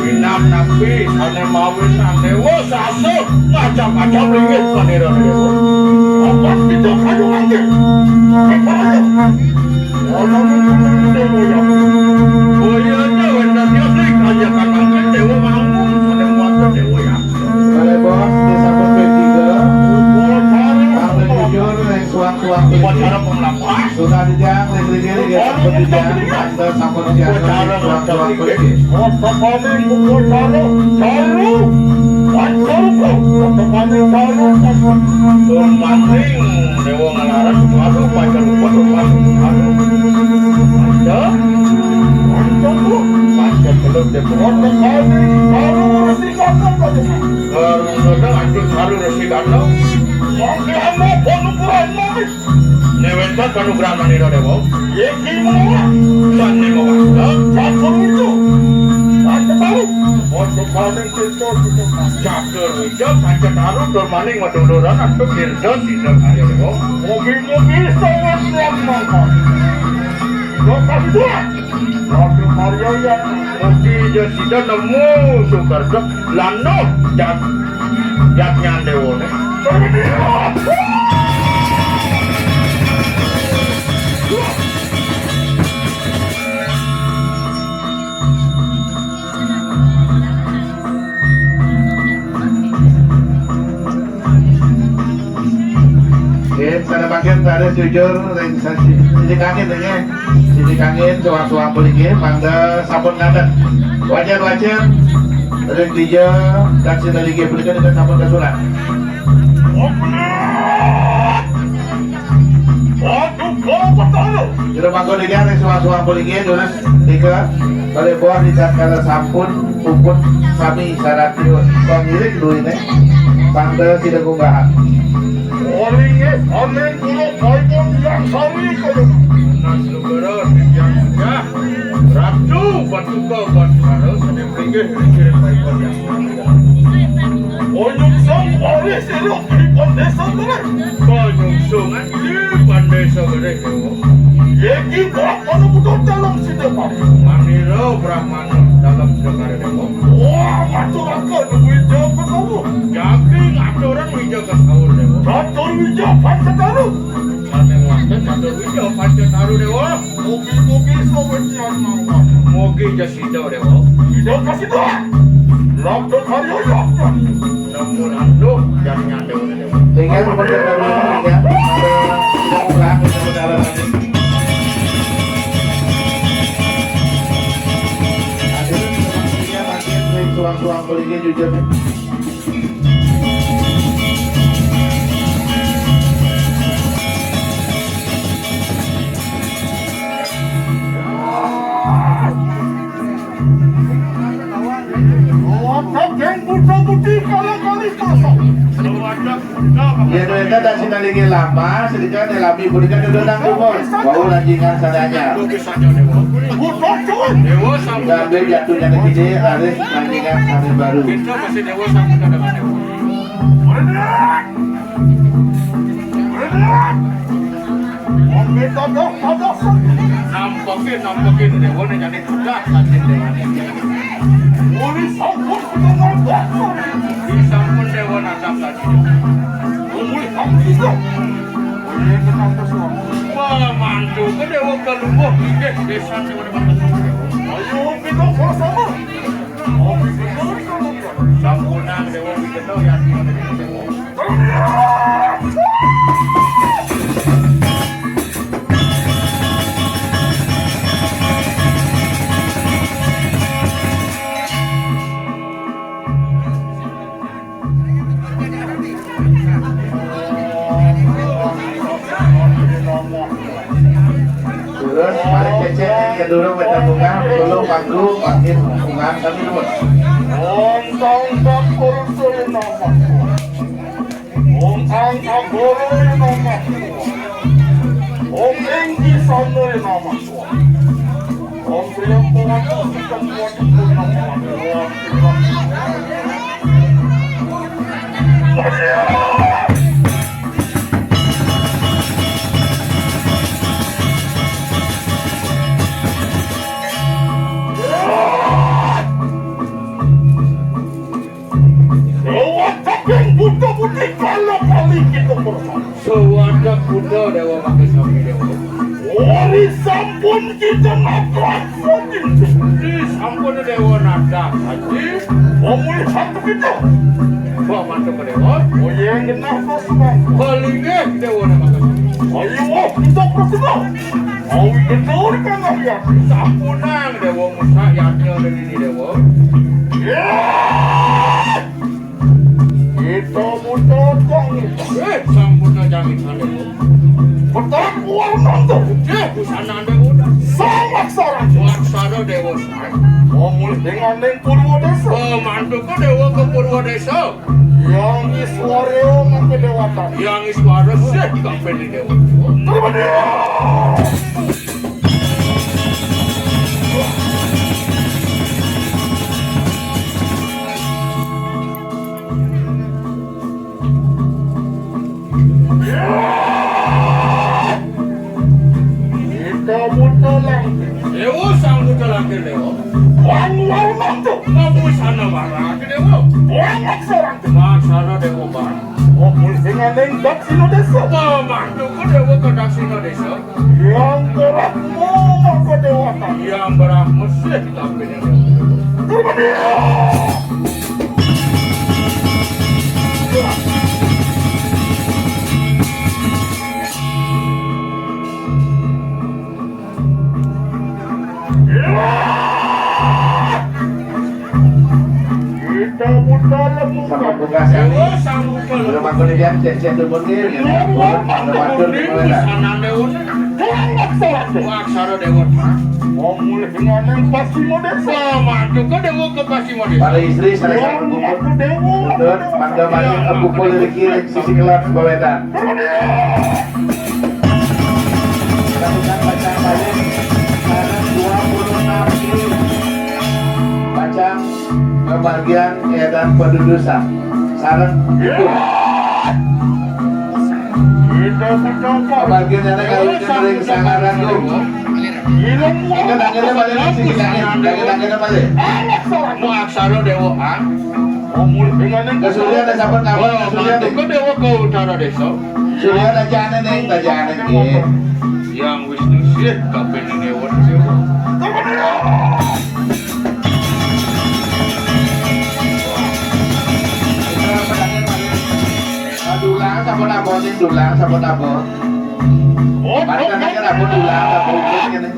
Inam nabi ane mawin ane wo satu macam-macam ringgit panera dewa. Apa kita kado ane? Oh iya dewa nanti ada kerja kan dewa mau ane muat dewa ya. Oleh bos desa Pertiga, Bang jujur yang suang-suang Upacara pengelapa. sudah dijang negeri-negeri desa Pertiga, Anda sampun siang suang-suang Pertiga. Termaning dewa ngelaras baru baca lupa baca belum dewa kadang anjing baru resi kadang Newenta kanu Brahman iro dewa sanne mo Catur wijo pancataru dormaning madunduran atau kirdo sidang ayo dewa mobil-mobil sangat lama lokasi dua Rasul Mario yang mobil jo sidang nemu sukardo lano jatnya dewa ne Sana bagian ada jujur sini kangen ya sini kangen suang-suang boleh mangga sabun ngadat wajar ada tiga dan sini lagi boleh dengan sabun kasulan Jero mangga dia ada suang-suang boleh terus tiga oleh bawah dicatat sampun puput sami syarat pengirik dulu ini mangga tidak unggahan Oringnya, oring kulo koibon yang sari koyo. Naslugaran yang ya. Ratu batu kau batu harus ada pinggir kirim koibon yang. Onyung song ori sero koibon desa kore. Onyung song koibon desa kore. Yeki Brahmana bukan dalam siapa? Maniro Brahmana dalam siapa dewa? Wah, aturan wijo kasawu. Jadi aturan wijo kasawu dewa. Catur wijo pancataru. Catur wijo pancataru dewa. Mogi sobat mangga. Mogi jasida dewa. Tidak kasih doa. Lakto karyo ya. Namun ando jadinya dewa dewa. Tinggal seperti dulu ya. Tidak unggahan saudara nanti. Suang-suang boleh jujur nih. Ya duitnya dah sini lagi lama, sedikit lami berikan udah nang kumur. Bau lanjingan sadanya. Dan dia jatuhnya ke sini, ada lanjingan hari baru. Nampakin dewa nih jadi sudah lanjut dewa. Disampun dewa natap tadi. Wah mantu ke dewa kalumbuh desa dewa dewa. Ayo kita bersama. Sampunang dewa kita ya dewa. Terus paling cecek ke dulu baca bunga, dulu pangku, makin bunga kami dulu. Om tangkap kursul nama. Om tangkap kursul nama. Om tinggi sanoi nama. Om priam purana sikam waktu nama. kita nafas di sampun dewa nada haji omuli satu kita bawa mantu ke dewa oh iya kita nafas kalinya dewa nama ayo kita bersama mau betul kan ya sampunang dewa musa yaknya dari ini dewa kita muda jangit sampuna jangit ada betul uang nanti busana dewa sangat sarang waksana dewa omul dengan neng Purwodesa pemandu ke dewa ke Purwodesa yang iswareo ke dewata yang iswareo sih gak pilih dewa terima dia kita muda lagi dewa sang muda lagi dewa wang mantu kamu sana marah ke dewa wang aksara maksana dewa bar omul dengan neng Daksina Desa pemandu ke dewa ke Daksina Desa yang berahmu ke dewata yang berahmu sih tapi dewa terima dia kita muda lembu Sama buka sekali. Udah makan di jam cek berbundir ya. Udah makan di mana? sana dewa waksana dewa omul dengan neng Pasimodesa pemandu ke dewa ke Pasimodesa Para istri saya sambut bubur. Betul, mangga maju kepukul dari kiri sisi kelap bawetan. Lakukan bacaan balik sekarang 26 kilo. Bacaan kebahagiaan dan pendudusan. Sarang itu. kita muda Kebahagiaan yang kali sering sangaran lu. hilang Kita tangannya balik sisi kanan. Tangannya balik. waksana dewa omul dengan neng Kesulian dan sabar kawan kesulian pemandu ke dewa ke utara desa kesulian aja aneh neng tajaan neng. yang Wisnu sih tapi ini dewa Dulang sabun abon nih dulang sabun abon. Pada kan abon dulang sabun ini.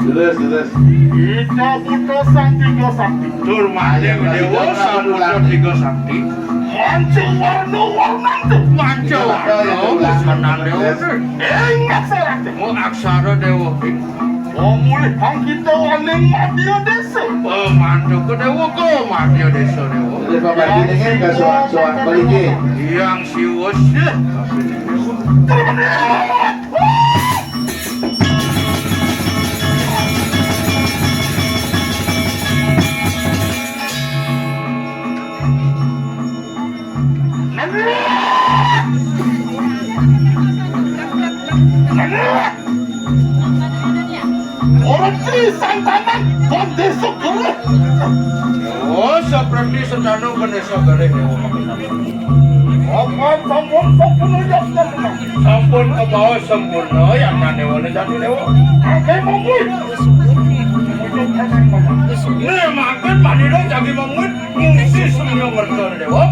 Terus. kita muda sang tiga sakti turmade dewa sang muda tiga sakti mancu warna mancu warna senang dewa ingat sarang mau aksara dewa omul hang kita aning Madya Desa pemandu ke dewa ke Madya Desa dewa Terus bapak ini kan ke soal balik. yang siwas ya orang santanan Desa Gereh oh seperti sedano Desa Gereh sampun ke bawah sempurna yang dewa jatuh dewa oke mungkin makan manila jadi mungkin mungkin semua berkor dewa